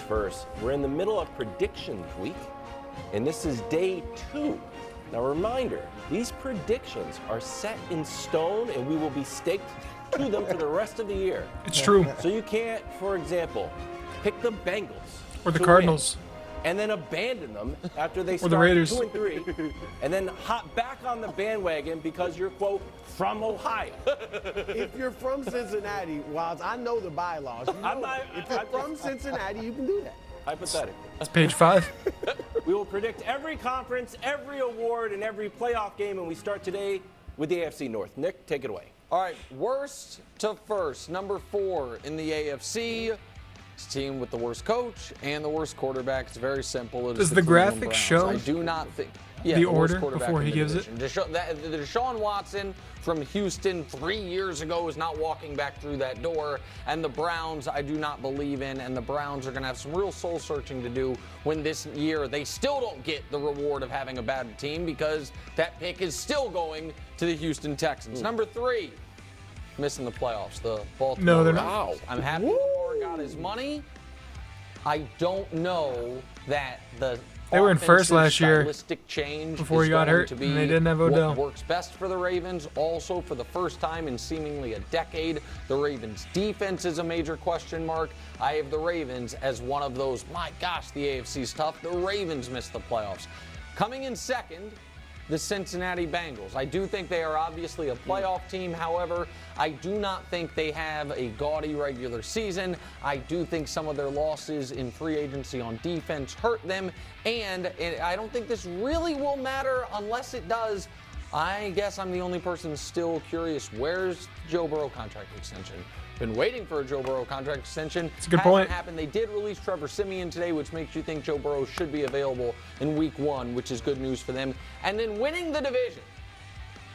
first. We're in the middle of predictions week, and this is day 2. Now, reminder, these predictions are set in stone, and we will be staked to them for the rest of the year. It's true. So you can't, for example, pick the Bengals Or the to Cardinals. win, and then abandon them after they Or start the Raiders. 2-3, and then hop back on the bandwagon because you're, quote, from Ohio. If you're from Cincinnati, Wilds, I know the bylaws. You know if you're from Cincinnati, you can do that. Hypothetically. That's page 5. We will predict every conference, every award, and every playoff game, and we start today with the AFC North. Nick, take it away. All right, worst to first. Number 4 in the AFC. It's a team with the worst coach and the worst quarterback. It's very simple. Does the graphic show I do not think the worst order quarterback before in he the gives it? division. Deshaun Watson from Houston 3 years ago is not walking back through that door. And the Browns, I do not believe in. And the Browns are going to have some real soul searching to do when this year they still don't get the reward of having a bad team because that pick is still going to the Houston Texans. Number 3. Missing the playoffs, the Baltimore No, they're Ravens. not. I'm happy Lamar got his money. I don't know that They were in first last year stylistic change before is he got going hurt, to and be they didn't have Odell. what works best for the Ravens. Also, for the first time in seemingly a decade, the Ravens' defense is a major question mark. I have the Ravens as one of those, my gosh, the AFC's tough. The Ravens missed the playoffs. Coming in second, the Cincinnati Bengals. I do think they are obviously a playoff team. However, I do not think they have a gaudy regular season. I do think some of their losses in free agency on defense hurt them. And I don't think this really will matter unless it does. I guess I'm the only person still curious. Where's Joe Burrow contract extension? Been waiting for a Joe Burrow contract extension. It's a good point. Happened. They did release Trevor Siemian today, which makes you think Joe Burrow should be available in week 1, which is good news for them. And then winning the division,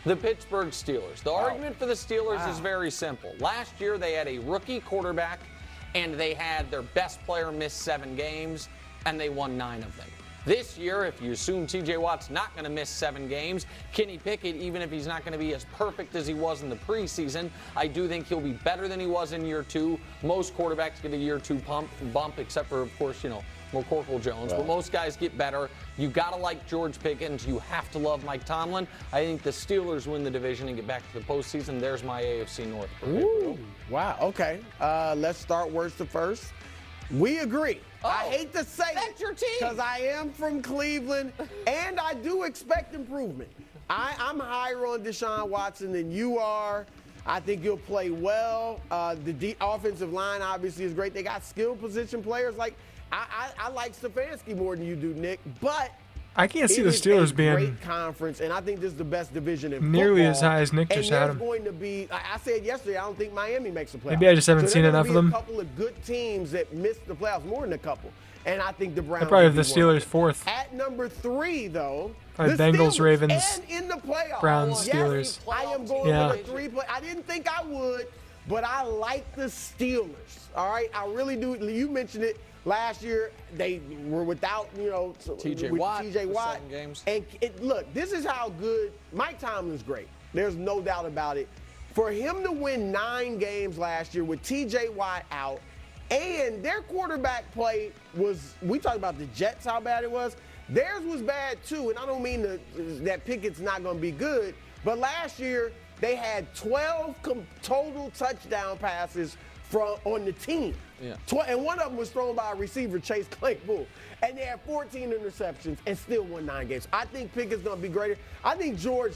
the Pittsburgh Steelers. The argument for the Steelers is very simple. Last year, they had a rookie quarterback, and they had their best player miss 7 games, and they won 9 of them. This year, if you assume T.J. Watt's not going to miss 7 games, Kenny Pickett, even if he's not going to be as perfect as he was in the preseason, I do think he'll be better than he was in year 2. Most quarterbacks get a year 2 bump, except for, of course, McCorkle Jones. Right. But most guys get better. You got to like George Pickens. You have to love Mike Tomlin. I think the Steelers win the division and get back to the postseason. There's my AFC North. Ooh, wow. Okay. Let's start worst to first. We agree. I hate to say that's your team. Because I am from Cleveland, and I do expect improvement. I'm higher on Deshaun Watson than you are. I think he'll play well. The offensive line obviously is great. They got skilled position players. Like I like Stefanski more than you do, Nick. But I can't see the Steelers being great conference, and I think this is the best division in nearly football. as high as Nick just had And them. there's going to be, I said yesterday, I don't think Miami makes a playoff. Maybe I just haven't seen enough of them. A couple of good teams that missed the playoffs, more than a couple. And I think the Browns. I probably have will the be one. Steelers 4th. At number 3, though, Probably the Bengals, Steelers, Ravens, and in the playoffs. Browns, Yes, Steelers. I am going Yeah. with a 3 play. I didn't think I would, but I like the Steelers. All right, I really do. You mentioned it. Last year, they were without, T.J. Watt. For 7 games. And look, this is how good Mike Tomlin's great. There's no doubt about it. For him to win 9 games last year with T.J. Watt out, and their quarterback play was, we talked about the Jets, how bad it was. Theirs was bad too, and I don't mean that Pickett's not going to be good, but last year they had 12 total touchdown passes on the team. Yeah. And one of them was thrown by a receiver, Chase Claypool. And they had 14 interceptions and still won 9 games. I think Pickett's going to be greater. I think George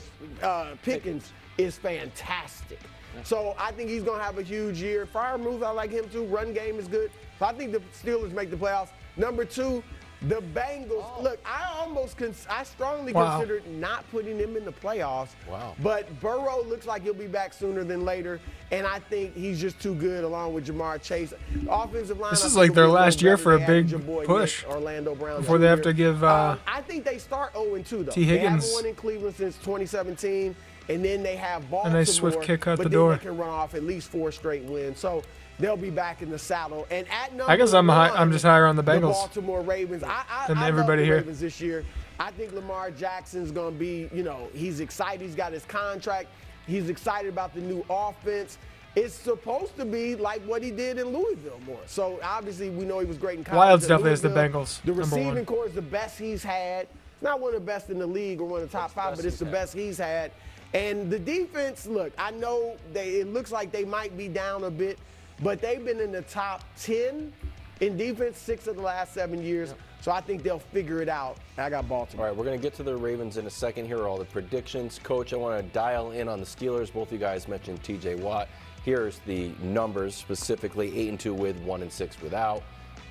Pickens is fantastic. Yeah. So I think he's going to have a huge year. Fire moves, I like him too. Run game is good. So I think the Steelers make the playoffs. Number 2, the Bengals. Look, I strongly considered not putting them in the playoffs. Wow. But Burrow looks like he'll be back sooner than later, and I think he's just too good along with Jamar Chase. Offensive line. This is like their last year for a big push Orlando Brown before they have to give I think they start 0-2 though. T. Higgins. They haven't won in Cleveland since 2017, and then they have Baltimore. A nice swift kick out but the then door. They can run off at least 4 straight wins. So they'll be back in the saddle. And at number I guess I'm just higher on the Bengals. The Baltimore Ravens. I than love everybody the here. Ravens this year. I think Lamar Jackson's going to be, he's excited. He's got his contract. He's excited about the new offense. it's supposed to be like what he did in Louisville more. So obviously we know he was great in college. Wilds at definitely is the Louisville. Bengals. The number receiving one. core is the best he's had. It's not one of the best in the league or one of the top five, but it's the best he's had. And the defense, look, I know it looks like they might be down a bit, but they've been in the top 10 in defense 6 of the last 7 years. So I think they'll figure it out. I got Baltimore. All right, we're going to get to the Ravens in a second. Here are all the predictions. Coach, I want to dial in on the Steelers. Both of you guys mentioned T.J. Watt. Here's the numbers, specifically 8-2 with, 1-6 without.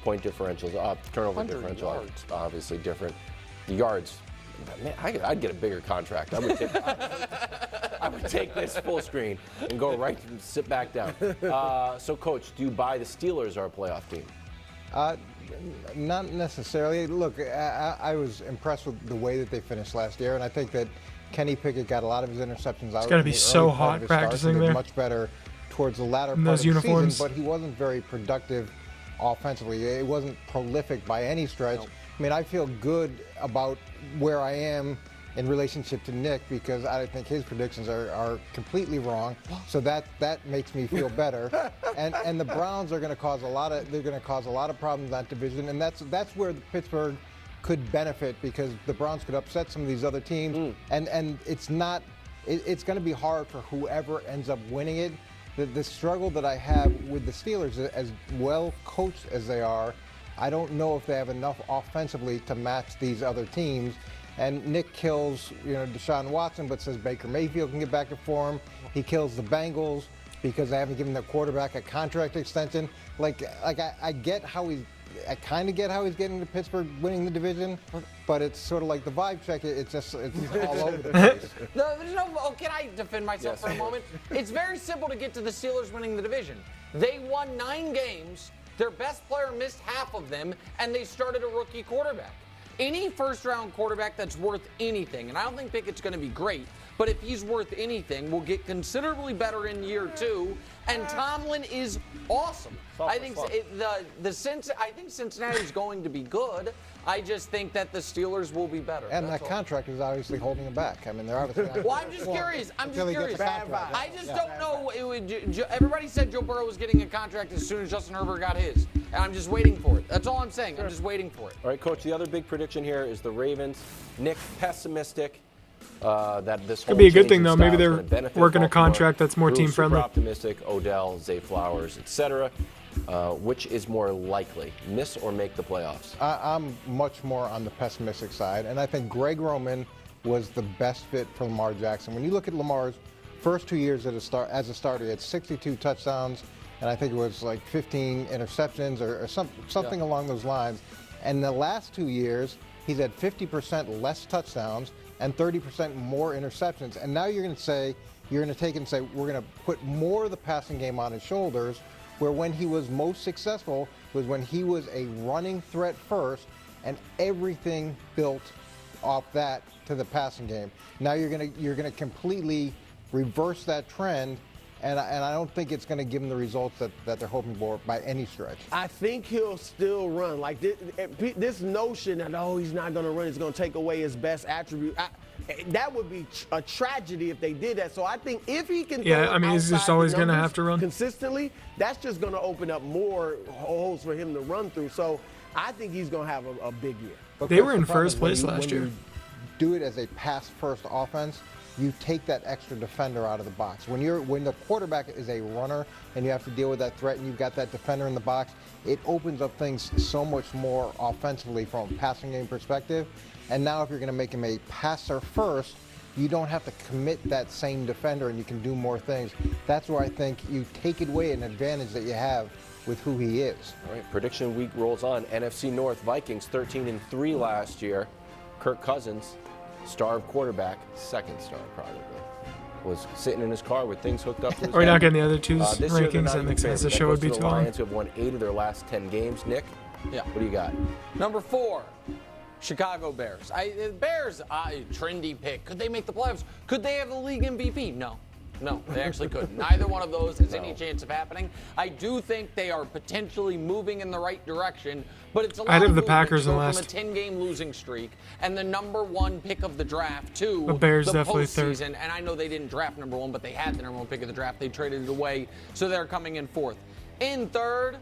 Point differentials up, turnover differential yards. obviously different. The yards, man, I'd get a bigger contract. I would take this full screen and go right and sit back down. So, Coach, do you buy the Steelers are a playoff team? Not necessarily. Look, I was impressed with the way that they finished last year, and I think that Kenny Pickett got a lot of his interceptions out. It's going to be so hot practicing there. Much better towards the latter part those of the uniforms. season, but he wasn't very productive offensively. It wasn't prolific by any stretch. Nope. I mean, I feel good about where I am in relationship to Nick because I think his predictions are completely wrong. So that makes me feel better. And the Browns are going to cause a lot of problems in that division, and that's where Pittsburgh could benefit because the Browns could upset some of these other teams. And it's going to be hard for whoever ends up winning it. The struggle that I have with the Steelers, as well coached as they are, I don't know if they have enough offensively to match these other teams. And Nick kills, Deshaun Watson, but says Baker Mayfield can get back to form. He kills the Bengals because they haven't given their quarterback a contract extension. I get how I kind of get how he's getting to Pittsburgh winning the division, but it's sort of like the vibe check. It's all over the place. Can I defend myself for a moment? It's very simple to get to the Steelers winning the division. They won 9 games. Their best player missed half of them, and they started a rookie quarterback. Any first-round quarterback that's worth anything, and I don't think Pickett's going to be great, but if he's worth anything, will get considerably better in year 2. And Tomlin is awesome. I think Cincinnati's going to be good. I just think that the Steelers will be better. And that contract is obviously holding them back. I mean, they're obviously not. Well, I'm just curious. I just Yeah. don't know. Everybody said Joe Burrow was getting a contract as soon as Justin Herbert got his. And I'm just waiting for it. That's all I'm saying. I'm just waiting for it. All right, Coach, the other big prediction here is the Ravens. Nick, pessimistic that this whole Could be a good change in thing, though. style Maybe is they're gonna benefit working a Baltimore. contract that's more Drew, team-friendly. Super optimistic, Odell, Zay Flowers, etc. Which is more likely, miss or make the playoffs? I'm much more on the pessimistic side, and I think Greg Roman was the best fit for Lamar Jackson. When you look at Lamar's first 2 years as a starter, he had 62 touchdowns, and I think it was like 15 interceptions or something along those lines. And the last 2 years, he's had 50% less touchdowns and 30% more interceptions. And now you're going to take it and say, we're going to put more of the passing game on his shoulders, where when he was most successful was when he was a running threat first, and everything built off that to the passing game. Now you're gonna completely reverse that trend, and I don't think it's going to give them the results that they're hoping for by any stretch. I think he'll still run. Like this notion that, he's not going to run, is going to take away his best attribute. That would be a tragedy if they did that. So I think if he can he's just always going to have to run consistently, that's just going to open up more holes for him to run through. So I think he's going to have a big year. But They were in the problem first is when place last year. When you do it as a pass-first offense, you take that extra defender out of the box. When the quarterback is a runner and you have to deal with that threat and you've got that defender in the box, it opens up things so much more offensively from a passing game perspective. And now if you're going to make him a passer first, you don't have to commit that same defender and you can do more things. That's where I think you take away an advantage that you have with who he is. All right, prediction week rolls on. NFC North, Vikings 13-3 last year. Kirk Cousins, star of quarterback, second star probably, was sitting in his car with things hooked up to his Are we head. not getting the other two's This year they're rankings? not That even makes sense. The favored. show That would be goes to too the long. Lions, who have won 8 of their last 10 games. Nick, Yeah. what do you got? Number 4, Chicago Bears. Bears, trendy pick. Could they make the playoffs? Could they have the league MVP? No. No, they actually couldn't. Neither one of those has any chance of happening. I do think they are potentially moving in the right direction, but it's a lot of the movement Packers to in go last. from a 10-game losing streak and the #1 pick of the draft to The Bears the definitely postseason. third. And I know they didn't draft #1, but they had the #1 pick of the draft. They traded it away, so they're coming in 4th. In 3rd,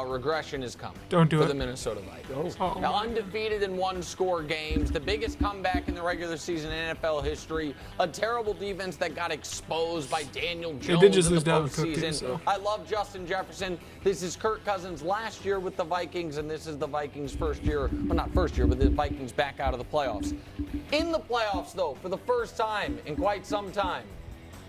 regression is coming Don't do for it. the Minnesota Vikings. Oh. Now, undefeated in one-score games, the biggest comeback in the regular season in NFL history, a terrible defense that got exposed by Daniel Jones did just in the lose Dalvin Cook, postseason. too, so. I love Justin Jefferson. This is Kirk Cousins last year with the Vikings, and this is the Vikings' first year. Well, not first year, but the Vikings back out of the playoffs. In the playoffs, though, for the first time in quite some time,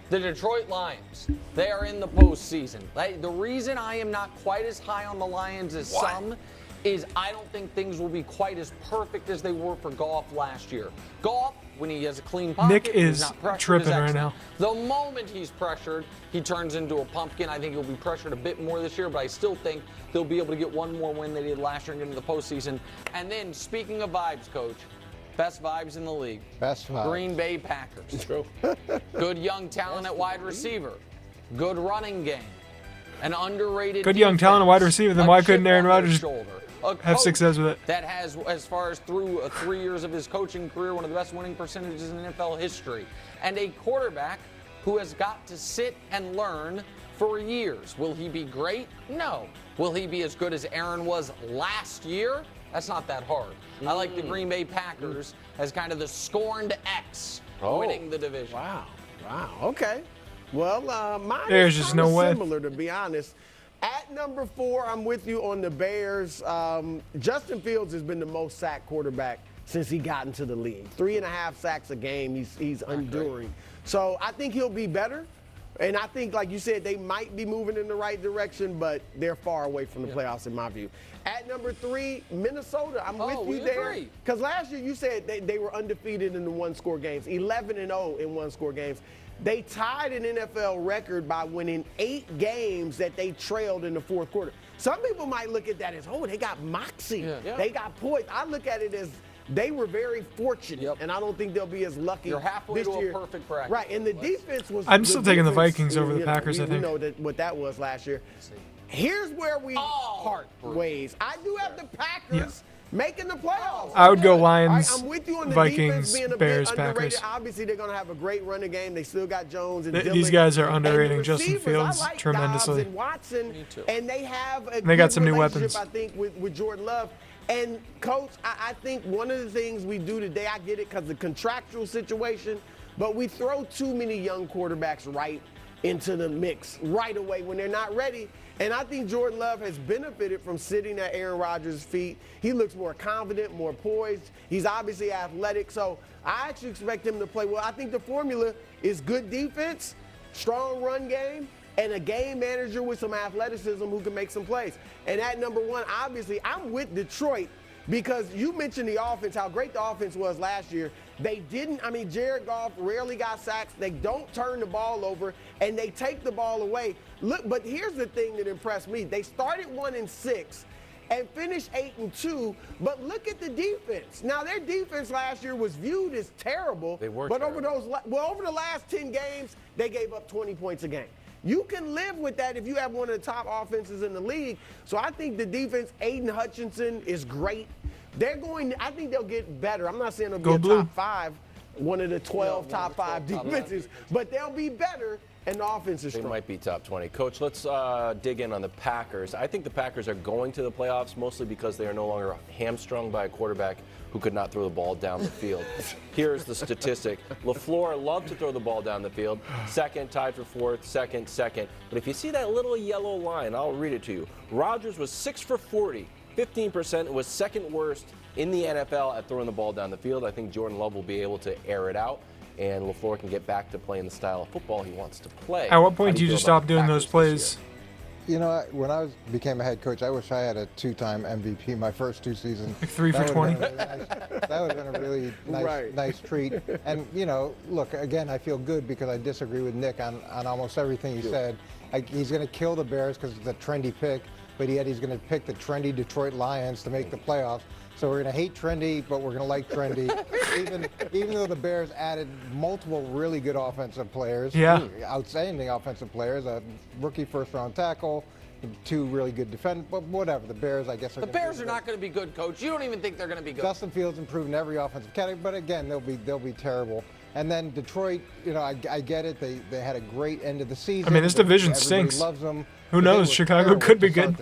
the Detroit Lions, they are in the postseason. The reason I am not quite as high on the Lions as some is I don't think things will be quite as perfect as they were for Goff last year. Goff, when he has a clean pocket, Nick he's is not pressured, tripping is right excellent. now. The moment he's pressured, he turns into a pumpkin. I think he'll be pressured a bit more this year, but I still think they'll be able to get one more win they did last year and get into the postseason. And then, speaking of vibes, Coach, best vibes in the league. Best vibes. Green Bay Packers. True. Good young talent at wide receiver. Good running game. An underrated Good young talent at wide defense. receiver. Then A why chip couldn't Aaron on their Rodgers shoulder. A have coach success with it? that has, as far as through 3 years of his coaching career, one of the best winning percentages in NFL history. And a quarterback who has got to sit and learn for years. Will he be great? No. Will he be as good as Aaron was last year? That's not that hard. I like the Green Bay Packers as kind of the scorned X winning the division. Wow. Okay. Well, mine There's is just kinda no way. similar, to be honest. At number 4, I'm with you on the Bears. Justin Fields has been the most sacked quarterback since he got into the league. 3.5 sacks a game. He's enduring. So I think he'll be better. And I think, like you said, they might be moving in the right direction, but they're far away from the playoffs in my view. At number 3, Minnesota. I'm with you there. Because last year you said they were undefeated in the one-score games, 11-0 in one-score games. They tied an NFL record by winning 8 games that they trailed in the fourth quarter. Some people might look at that as, they got moxie. Yeah. They got poise. I look at it as they were very fortunate, and I don't think they'll be as lucky You're halfway this to year. a perfect bracket. Right, and the defense was. I'm still taking the Vikings over the you know, Packers, I think. We know what that was last year. Here's where we part ways. I do have the Packers making the playoffs. I would go Lions, I'm with you on the Vikings, defense being a Bears, bit underrated. Packers. Obviously, they're going to have a great running game. They still got Jones and Dillon. These guys are And the underrating Justin receivers, Fields I like tremendously. Dobbs and Watson, Me too. and they have a They got good some new relationship, weapons. I think, with Jordan Love. And, Coach, I think one of the things we do today, I get it because of the contractual situation, but we throw too many young quarterbacks right into the mix right away when they're not ready. And I think Jordan Love has benefited from sitting at Aaron Rodgers' feet. He looks more confident, more poised. He's obviously athletic. So I actually expect him to play well. I think the formula is good defense, strong run game, and a game manager with some athleticism who can make some plays. And at number 1, obviously, I'm with Detroit because you mentioned the offense, how great the offense was last year. They didn't, Jared Goff rarely got sacks. They don't turn the ball over, and they take the ball away. Look, but here's the thing that impressed me. They started 1-6 and finished 8-2, but look at the defense. Now, their defense last year was viewed as terrible. They were but terrible. over the last 10 games, they gave up 20 points a game. You can live with that if you have one of the top offenses in the league. So I think the defense, Aiden Hutchinson is great. I think they'll get better. I'm not saying they'll be top 5, one of the 12 top 5 defenses, but they'll be better, and the offense is They strong. might be top 20. Coach, let's dig in on the Packers. I think the Packers are going to the playoffs mostly because they are no longer hamstrung by a quarterback who could not throw the ball down the field. Here's the statistic. LaFleur loved to throw the ball down the field. Second, tied for 4th, second. But if you see that little yellow line, I'll read it to you. Rodgers was 6 for 40, 15%. It was second worst in the NFL at throwing the ball down the field. I think Jordan Love will be able to air it out, and LaFleur can get back to playing the style of football he wants to play. At what point How do you feel just about stop the doing those Packers this plays? year? You know, when I became a head coach, I wish I had a 2-time MVP my first 2 seasons. Like 3 for That 20. would've been that would have been a really nice treat. And, look, again, I feel good because I disagree with Nick on almost everything he said. He's going to kill the Bears because it's a trendy pick. but yet he's going to pick the trendy Detroit Lions to make the playoffs. So we're going to hate trendy, but we're going to like trendy, even though the Bears added multiple really good offensive players, outstanding offensive players, a rookie first-round tackle, 2 really good defenders, but whatever. The Bears, I guess, the Bears are not going to be good, Coach. You don't even think they're going to be good. Justin Fields improved in every offensive category, but again, they'll be terrible. And then Detroit, I get it. They had a great end of the season. I mean, this division Everybody stinks. loves them. Who knows? Chicago could be good.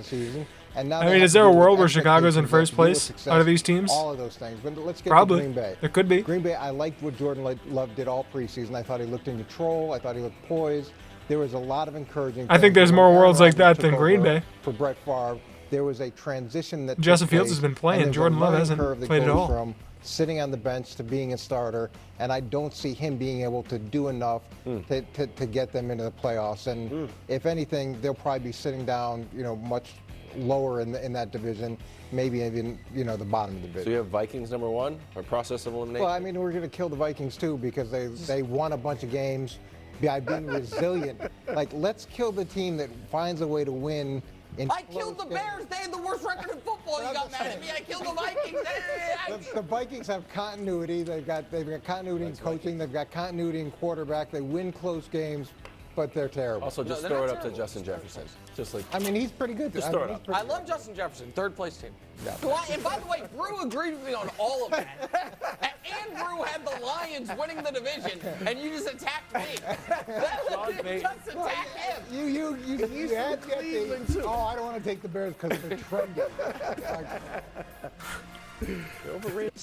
And now I mean, is there a world where Chicago's in first place out of these teams? All of those things. But let's get Probably. to Green Bay. It could be. Green Bay, I liked what Jordan Love did all preseason. I thought he looked in control. I thought he looked poised. There was a lot of encouraging things. I think there's more worlds like that than Green Bay. For Brett Favre, there was a transition that Justin took place, Fields has been playing. and Jordan Love hasn't curve that played at goes all. From sitting on the bench to being a starter, and I don't see him being able to do enough to get them into the playoffs. And if anything, they'll probably be sitting down, much lower in that division, maybe even the bottom of the division. So you have Vikings number 1 or process of elimination? Well, I mean, we're going to kill the Vikings too because they won a bunch of games by being resilient. Like, let's kill the team that finds a way to win. I killed the Bears. They had the worst record in football. You got mad at me. I killed the Vikings. The Vikings have continuity. They've got continuity in coaching. They've got continuity in quarterback. They win close games, but they're terrible. Also, just throw it up to Justin Jefferson. Just like I mean, he's pretty good. Just throw it up. I love Justin Jefferson, 3rd place team. And by the way, Brew agreed with me on all of that. And Brew had the Lions winning the division, and you just attacked me. Just attack him. You had Cleveland too. Oh, I don't want to take the Bears because they're trendy. overrated.